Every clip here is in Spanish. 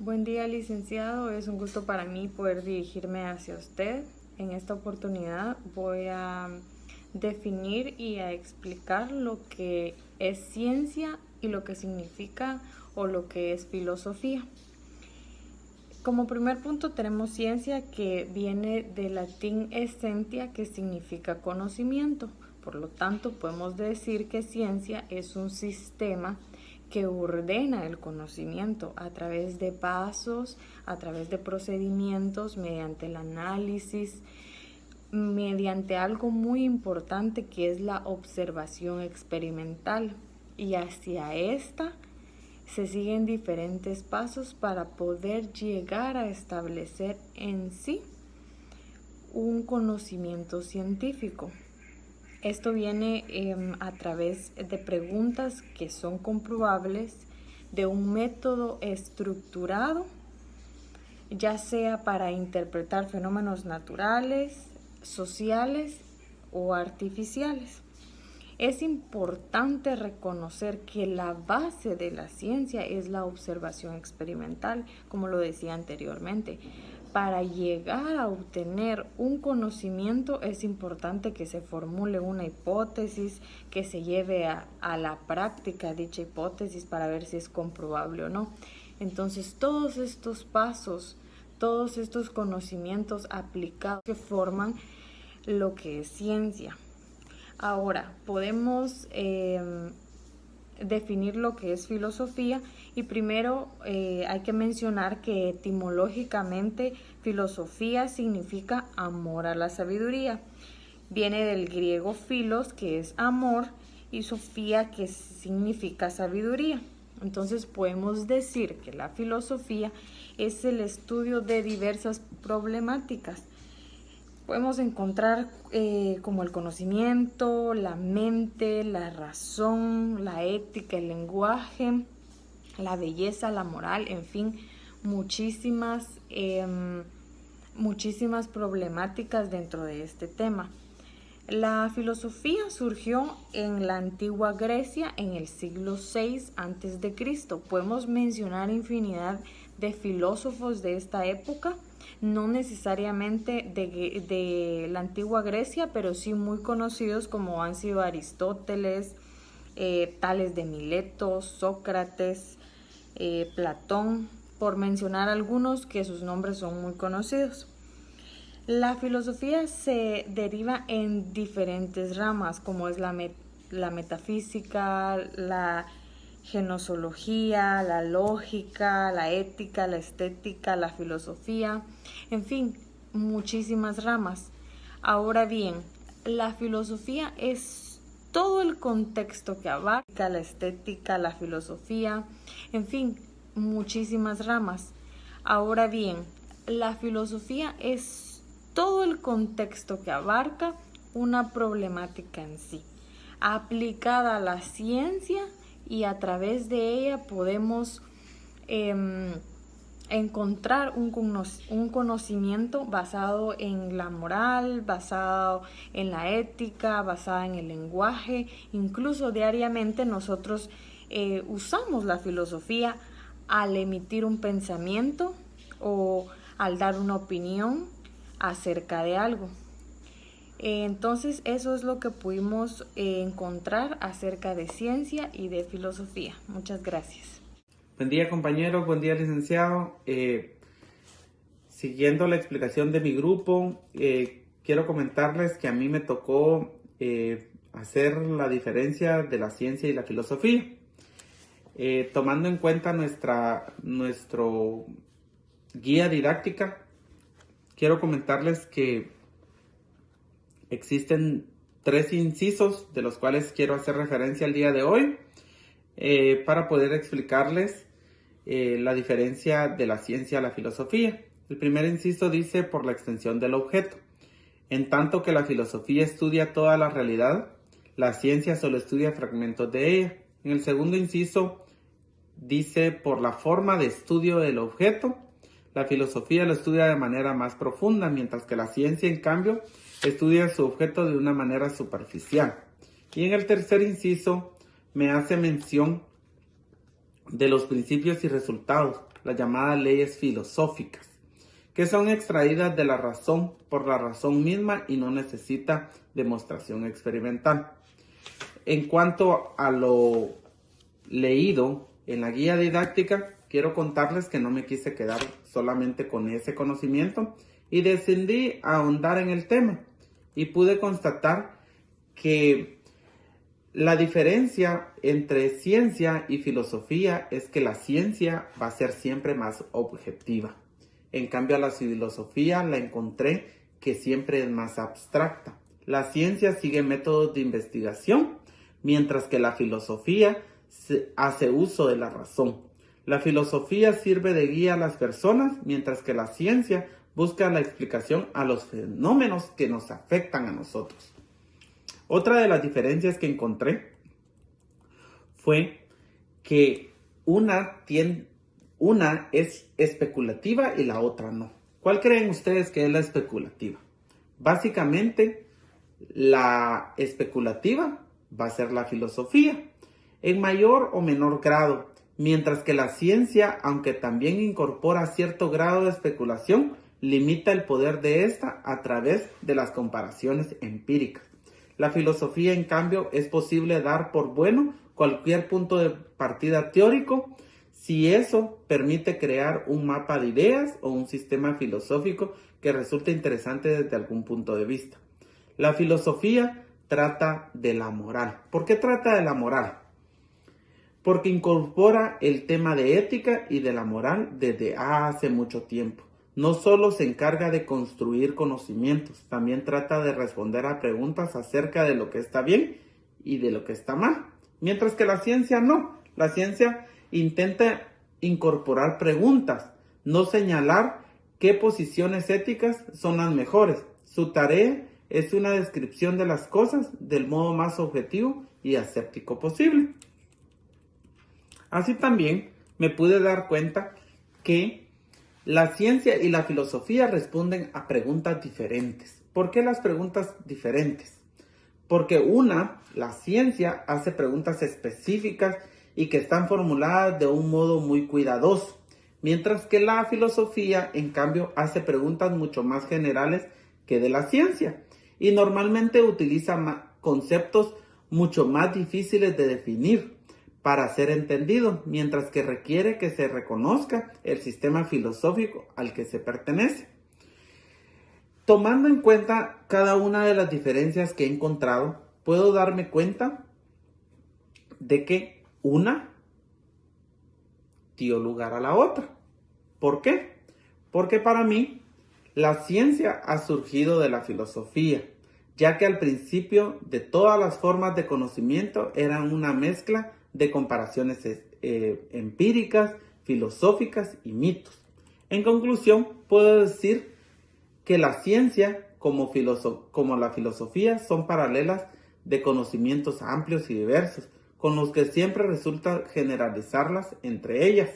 Buen día, licenciado. Es un gusto para mí poder dirigirme hacia usted. En esta oportunidad voy a definir y a explicar lo que es ciencia y lo que significa o lo que es filosofía. Como primer punto tenemos ciencia, que viene del latín essentia, que significa conocimiento. Por lo tanto, podemos decir que ciencia es un sistema que ordena el conocimiento a través de pasos, a través de procedimientos, mediante el análisis, mediante algo muy importante que es la observación experimental. Y hacia esta se siguen diferentes pasos para poder llegar a establecer en sí un conocimiento científico. Esto viene a través de preguntas que son comprobables, de un método estructurado, ya sea para interpretar fenómenos naturales, sociales o artificiales. Es importante reconocer que la base de la ciencia es la observación experimental, como lo decía anteriormente. Para llegar a obtener un conocimiento es importante que se formule una hipótesis, que se lleve a la práctica dicha hipótesis para ver si es comprobable o no. Entonces, todos estos pasos, todos estos conocimientos aplicados que forman lo que es ciencia. Ahora, podemos definir lo que es filosofía, y primero hay que mencionar que etimológicamente filosofía significa amor a la sabiduría. Viene del griego philos, que es amor, y sofía, que significa sabiduría. Entonces podemos decir que la filosofía es el estudio de diversas problemáticas. Podemos encontrar como el conocimiento, la mente, la razón, la ética, el lenguaje, la belleza, la moral, en fin, muchísimas problemáticas dentro de este tema. La filosofía surgió en la antigua Grecia en el siglo VI a.C. Podemos mencionar infinidad de filósofos de esta época, no necesariamente de la antigua Grecia, pero sí muy conocidos, como han sido Aristóteles, Tales de Mileto, Sócrates, Platón, por mencionar algunos que sus nombres son muy conocidos. La filosofía se deriva en diferentes ramas, como es la metafísica, la genosología, la lógica, la ética, la estética, la filosofía, en fin, muchísimas ramas. Ahora bien, la filosofía es todo el contexto que abarca la estética, la filosofía, en fin, muchísimas ramas. Ahora bien, la filosofía es todo el contexto que abarca una problemática en sí, aplicada a la ciencia, y a través de ella podemos encontrar un conocimiento basado en la moral, basado en la ética, basado en el lenguaje. Incluso diariamente nosotros usamos la filosofía al emitir un pensamiento o al dar una opinión acerca de algo. Entonces, eso es lo que pudimos encontrar acerca de ciencia y de filosofía. Muchas gracias. Buen día, compañeros. Buen día, licenciado. Siguiendo la explicación de mi grupo, quiero comentarles que a mí me tocó hacer la diferencia de la ciencia y la filosofía. Tomando en cuenta nuestro guía didáctica, quiero comentarles que existen 3 incisos de los cuales quiero hacer referencia el día de hoy para poder explicarles la diferencia de la ciencia a la filosofía. El primer inciso dice: por la extensión del objeto. En tanto que la filosofía estudia toda la realidad, la ciencia solo estudia fragmentos de ella. En el segundo inciso dice: por la forma de estudio del objeto. La filosofía lo estudia de manera más profunda, mientras que la ciencia, en cambio, estudia su objeto de una manera superficial. Y en el tercer inciso me hace mención de los principios y resultados, las llamadas leyes filosóficas, que son extraídas de la razón por la razón misma y no necesita demostración experimental. En cuanto a lo leído en la guía didáctica, quiero contarles que no me quise quedar solamente con ese conocimiento y decidí ahondar en el tema y pude constatar que la diferencia entre ciencia y filosofía es que la ciencia va a ser siempre más objetiva. En cambio, a la filosofía la encontré que siempre es más abstracta. La ciencia sigue métodos de investigación, mientras que la filosofía hace uso de la razón. La filosofía sirve de guía a las personas, mientras que la ciencia busca la explicación a los fenómenos que nos afectan a nosotros. Otra de las diferencias que encontré fue que una es especulativa y la otra no. ¿Cuál creen ustedes que es la especulativa? Básicamente, la especulativa va a ser la filosofía, en mayor o menor grado, mientras que la ciencia, aunque también incorpora cierto grado de especulación, limita el poder de esta a través de las comparaciones empíricas. La filosofía, en cambio, es posible dar por bueno cualquier punto de partida teórico si eso permite crear un mapa de ideas o un sistema filosófico que resulte interesante desde algún punto de vista. La filosofía trata de la moral. ¿Por qué trata de la moral? Porque incorpora el tema de ética y de la moral desde hace mucho tiempo. No solo se encarga de construir conocimientos, también trata de responder a preguntas acerca de lo que está bien y de lo que está mal. Mientras que la ciencia no. La ciencia intenta incorporar preguntas, no señalar qué posiciones éticas son las mejores. Su tarea es una descripción de las cosas del modo más objetivo y aséptico posible. Así también me pude dar cuenta que la ciencia y la filosofía responden a preguntas diferentes. ¿Por qué las preguntas diferentes? Porque la ciencia hace preguntas específicas y que están formuladas de un modo muy cuidadoso, mientras que la filosofía, en cambio, hace preguntas mucho más generales que de la ciencia y normalmente utiliza conceptos mucho más difíciles de definir para ser entendido, mientras que requiere que se reconozca el sistema filosófico al que se pertenece. Tomando en cuenta cada una de las diferencias que he encontrado, puedo darme cuenta de que una dio lugar a la otra. ¿Por qué? Porque para mí la ciencia ha surgido de la filosofía, ya que al principio de todas las formas de conocimiento eran una mezcla de comparaciones empíricas, filosóficas y mitos. En conclusión, puedo decir que la ciencia como la filosofía son paralelas de conocimientos amplios y diversos, con los que siempre resulta generalizarlas entre ellas.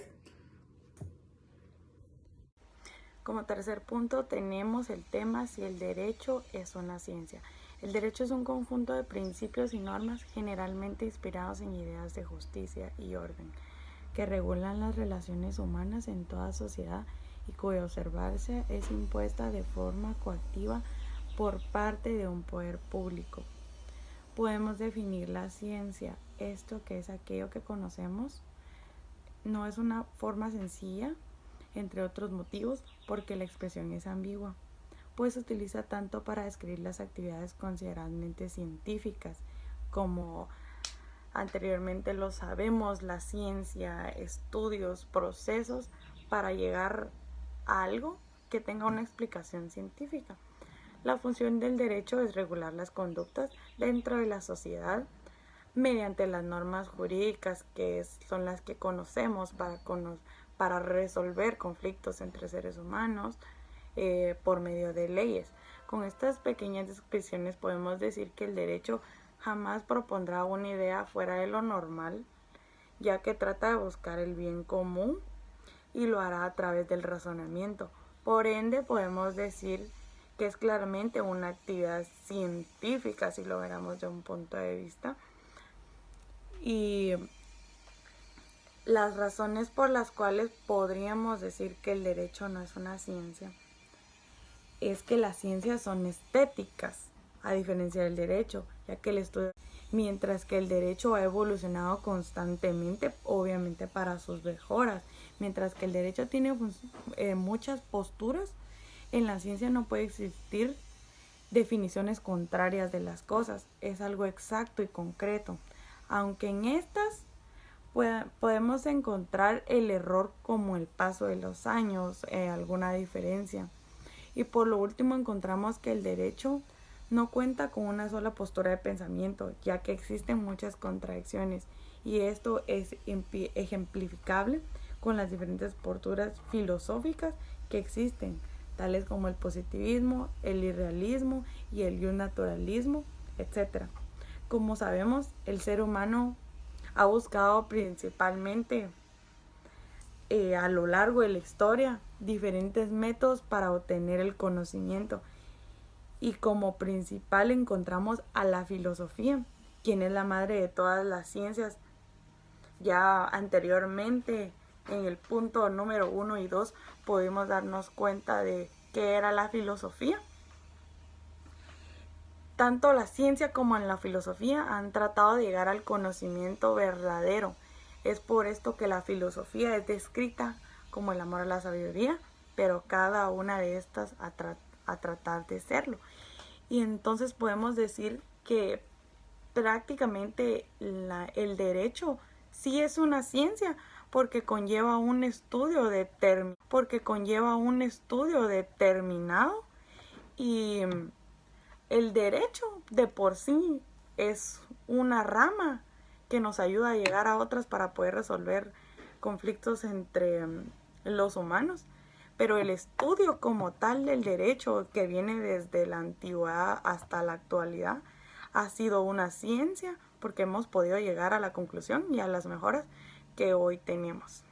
Como tercer punto tenemos el tema si el derecho es una ciencia. El derecho es un conjunto de principios y normas generalmente inspirados en ideas de justicia y orden, que regulan las relaciones humanas en toda sociedad y cuya observancia es impuesta de forma coactiva por parte de un poder público. Podemos definir la ciencia, esto que es aquello que conocemos, no es una forma sencilla, entre otros motivos, porque la expresión es ambigua, pues se utiliza tanto para describir las actividades considerablemente científicas, como anteriormente lo sabemos, la ciencia, estudios, procesos para llegar a algo que tenga una explicación científica. La función del derecho es regular las conductas dentro de la sociedad mediante las normas jurídicas que son las que conocemos para resolver conflictos entre seres humanos por medio de leyes. Con estas pequeñas descripciones podemos decir que el derecho jamás propondrá una idea fuera de lo normal, ya que trata de buscar el bien común y lo hará a través del razonamiento. Por ende, podemos decir que es claramente una actividad científica, si lo veramos de un punto de vista. Y Las razones por las cuales podríamos decir que el derecho no es una ciencia es que las ciencias son estéticas, a diferencia del derecho, ya que el estudio, mientras que el derecho ha evolucionado constantemente, obviamente para sus mejoras, mientras que el derecho tiene muchas posturas, en la ciencia no puede existir definiciones contrarias de las cosas, es algo exacto y concreto, aunque en estas podemos encontrar el error como el paso de los años, alguna diferencia. Y por lo último encontramos que el derecho no cuenta con una sola postura de pensamiento, ya que existen muchas contradicciones, y esto es ejemplificable con las diferentes posturas filosóficas que existen, tales como el positivismo, el irrealismo y el naturalismo, etc. Como sabemos, el ser humano ha buscado principalmente a lo largo de la historia diferentes métodos para obtener el conocimiento, y como principal encontramos a la filosofía, quien es la madre de todas las ciencias. Ya anteriormente, en el punto número 1 y 2, pudimos darnos cuenta de qué era la filosofía. Tanto la ciencia como en la filosofía han tratado de llegar al conocimiento verdadero. Es por esto que la filosofía es descrita como el amor a la sabiduría, pero cada una de estas a tratar de serlo. Y entonces podemos decir que prácticamente el derecho sí es una ciencia, porque conlleva un estudio determinado, y el derecho de por sí es una rama que nos ayuda a llegar a otras para poder resolver conflictos entre los humanos. Pero el estudio como tal del derecho, que viene desde la antigüedad hasta la actualidad, ha sido una ciencia, porque hemos podido llegar a la conclusión y a las mejoras que hoy tenemos.